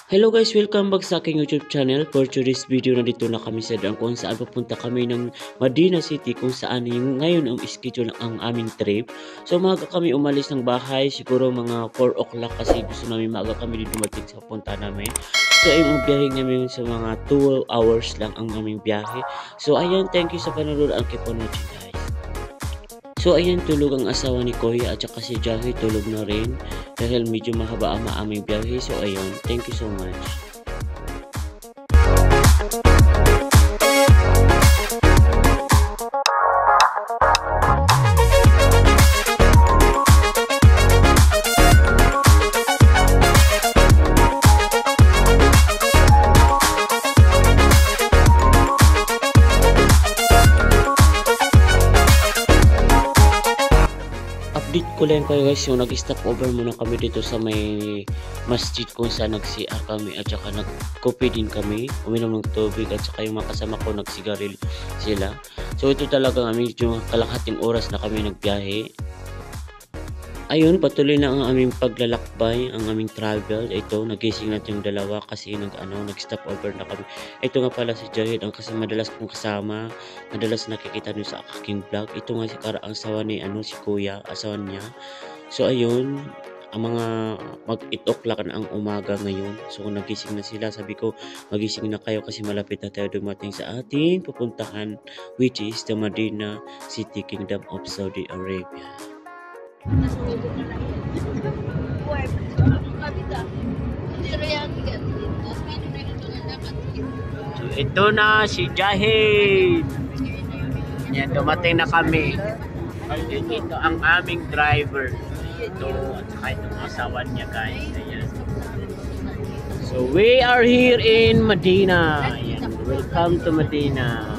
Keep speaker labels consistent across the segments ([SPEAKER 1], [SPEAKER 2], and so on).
[SPEAKER 1] Hello guys, welcome back sa aking YouTube channel. For today's video, nandito na kami sa daan kung saan papunta kami ng Medina City, kung saan yung ngayon ang schedule ang aming trip. So maaga kami umalis ng bahay, siguro mga 4 o'clock kasi gusto namin maaga kami din dumating sa punta namin. So yung biyahe namin sa mga 2 hours lang ang aming biyahe. So ayan, thank you sa panonood, ang keep on watching guys. So ayan, tulog ang asawa ni Kuya at saka si Jahi tulog na rin dahil medyo mahaba ang aming biyahe. So ayun, thank you so much. Update ko lang kayo guys, yung nag-stop over muna kami dito sa may masjid kung saan nag-CR kami at saka nag-coffee din kami, uminom ng tubig at saka yung mga kasama ko nagsigaril sila. So ito talaga medyo kalahating oras na kami nagbiyahe. Ayun, patuloy na ang aming paglalakbay, ang aming travel. Ito, nagising natin yung dalawa kasi nag-stop over na kami. Ito nga pala si Jahid, ang kasi madalas kong kasama, madalas nakikita nyo sa aking vlog. Ito nga si Kara, ang asawa ni si Kuya, asawa niya. So ayun, ang mga mag-8 o'clock na ang umaga ngayon. So nagising na sila, sabi ko magising na kayo kasi malapit na tayo dumating sa ating pupuntahan, which is the Medina City, Kingdom of Saudi Arabia. So ito na si Jahid. Yan, dumating na kami. Ito ang aming driver. Ito at saka itong asawa niya guys. Ayan. So we are here in Medina. Ayan. Welcome to Medina.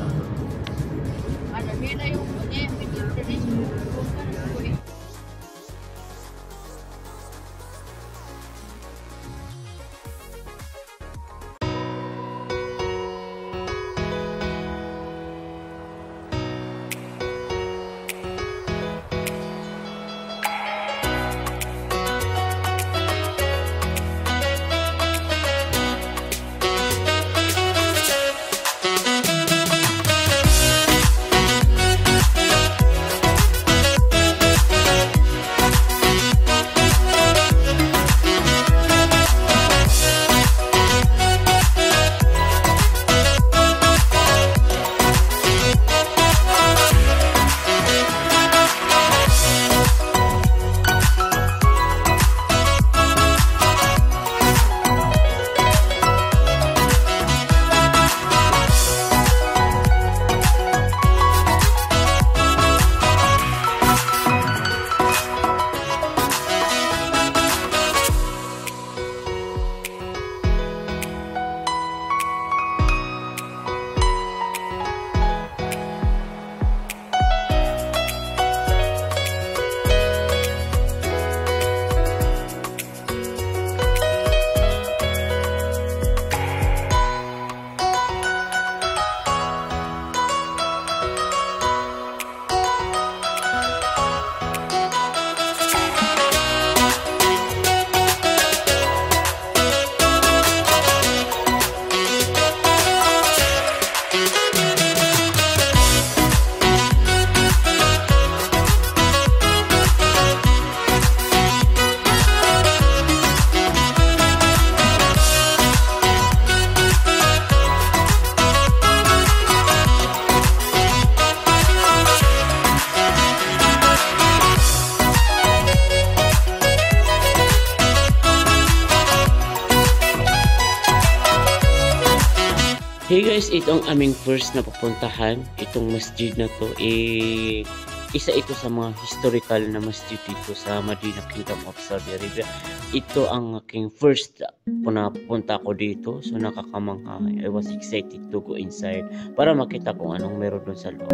[SPEAKER 1] Hey guys, ito ang aming first na pupuntahan. Itong masjid na to, isa ito sa mga historical na masjid dito sa Medina, Kingdom of Saudi Arabia. Ito ang aking first na punta ko dito. So nakakamangha. I was excited to go inside para makita kung anong meron doon sa loob.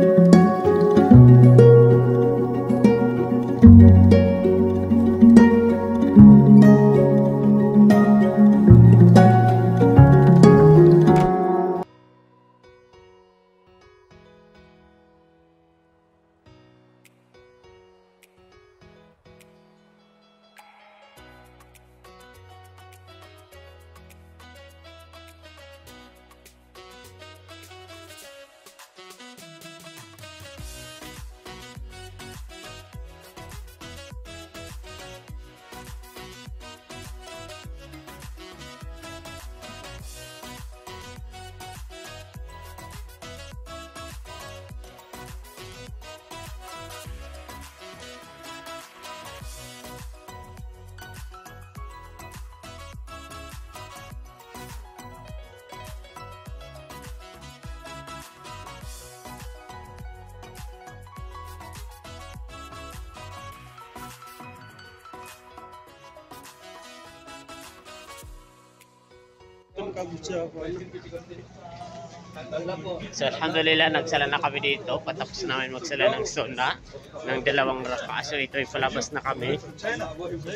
[SPEAKER 1] So alhamdulillah, nagsala na kami dito. Patapos namin magsala ng sunna ng 2 raka. So ito ay palabas na kami.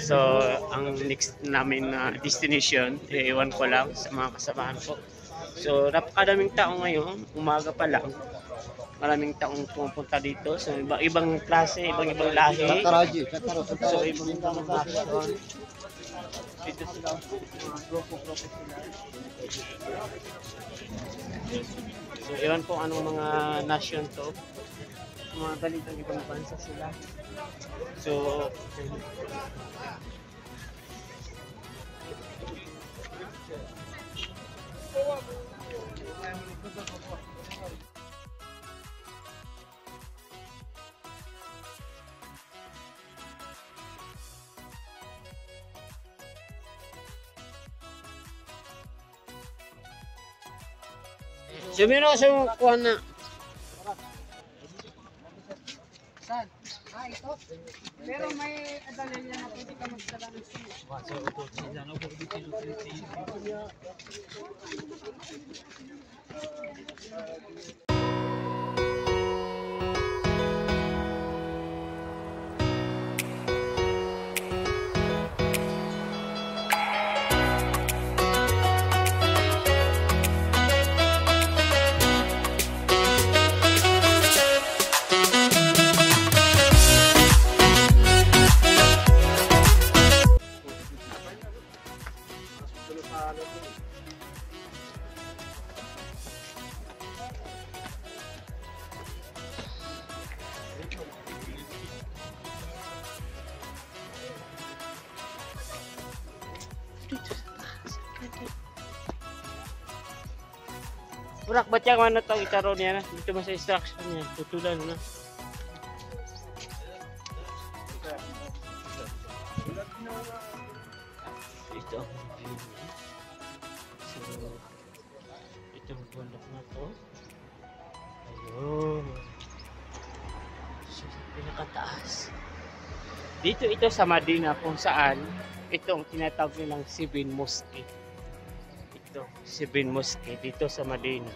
[SPEAKER 1] So ang next namin na destination, iiwan ko lang sa mga kasamahan ko. So napakadaming tao ngayon, umaga pa lang. Maraming taong pumupunta dito. So ibang klase, ibang lahi. So ibang nation. Dito sila, mga grupo sila. So iwan ko anong mga nation to. Mga balitang ibang bansa sila. So sumino sa kuha na.
[SPEAKER 2] Saan? Ito. Pero may adalya na pwede ka magdala ng sila.
[SPEAKER 1] Burak, ba't yung ano itong itaro niya na? Dito mo sa instruction niya. Tutulan na. Ito. So, itong bundok na to. Ayun. So, pinakataas. Dito ito sa Madina kung saan itong tinatawag nilang Sibin Mosque. Ito, Sibin Mosque dito sa Madina.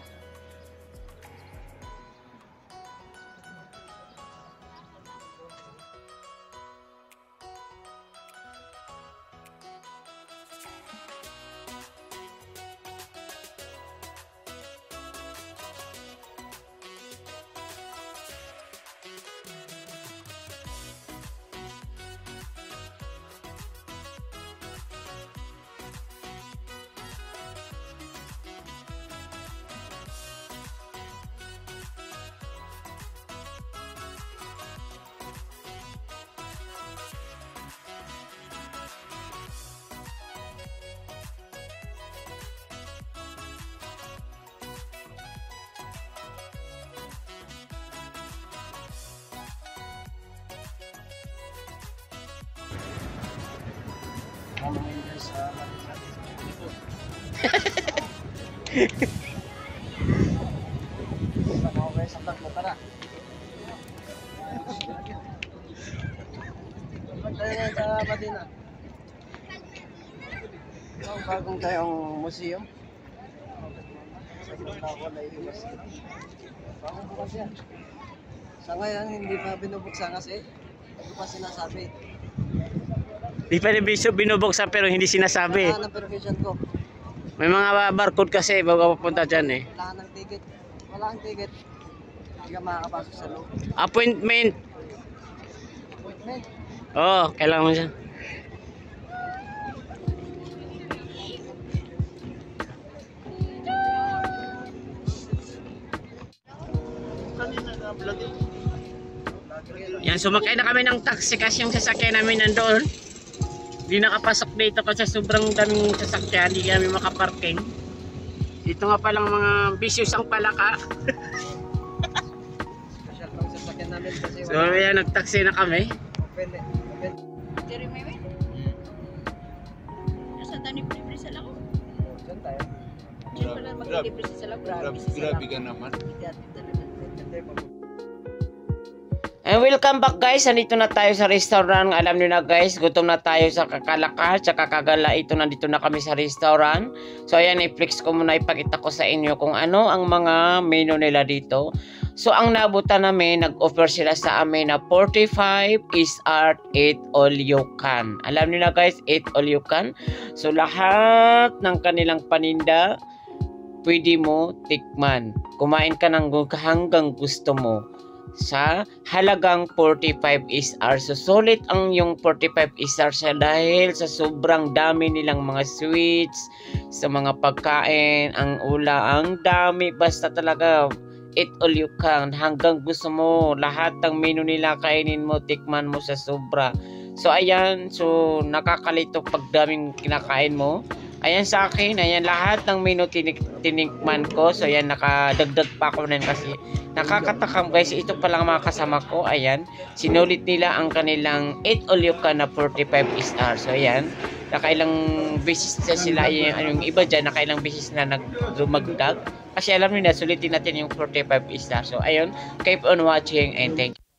[SPEAKER 2] Sa Madina. Ang bagong tayong museum. Sa Gitawala yung museum. Bagong bukas yan. Sa ngayon hindi pa binubuksan kasi hindi pa sinasabi.
[SPEAKER 1] Di pa rin binubuksan pero hindi sinasabi.
[SPEAKER 2] Wala ng permission ko.
[SPEAKER 1] May mga barcode kasi bago papunta dyan eh.
[SPEAKER 2] Wala ng ticket. Wala ang ticket. Hindi ka makakapasok sa loob.
[SPEAKER 1] Appointment.
[SPEAKER 2] Appointment.
[SPEAKER 1] Oo, kailangan mo siya. Yan, sumakay na kami ng taxi kasi yung sasakyan namin nandoon. Hindi nakapasok dito kasi sobrang daming sasakyan, hindi kami makaparking. Dito nga palang mga bisyos ang palaka.
[SPEAKER 2] Special lang sasakyan namin kasi
[SPEAKER 1] So yan, nag-taxi na kami.
[SPEAKER 2] open.
[SPEAKER 3] Jerry Maywe? Nasa tani libre sa lako?
[SPEAKER 2] Diyan tayo.
[SPEAKER 3] Diyan pala mag-libre sa lako.
[SPEAKER 4] Grabe ka naman. And welcome back guys, nandito na tayo sa restaurant. Alam niyo na guys, gutom na tayo sa kakalaka at kakagala. Ito, nandito na kami sa restaurant. So ayan, i-flex ko muna, ipakita ko sa inyo kung ano ang mga menu nila dito. So ang nabutan namin, nag-offer sila sa amin na 45 is art, 8 all you can. Alam niyo na guys, 8 all you can. So lahat ng kanilang paninda pwede mo tikman. Kumain ka ng hanggang gusto mo sa halagang 45 SR. So sulit ang yung 45 SR siya dahil sa sobrang dami nilang mga sweets, sa mga pagkain, ang ang dami, basta talaga eat all you can, hanggang gusto mo, lahat ng menu nila kainin mo, tikman mo sa sobra. So ayan, so nakakalito pag daming kinakain mo. Ayan sa akin, ayan lahat ng menu tinikman ko. So ayan, nakadagdag pa ako rin kasi nakakatakam guys. Ito pa lang mga kasama ko. Ayan, sinulit nila ang kanilang 8 all you can na 45 SR. So ayan, nakailang beses na sila, yung iba dyan, nakailang beses na nagdumagdag. Kasi alam niyo na, sulitin natin yung 45 SR. So ayun, keep on watching and thank you.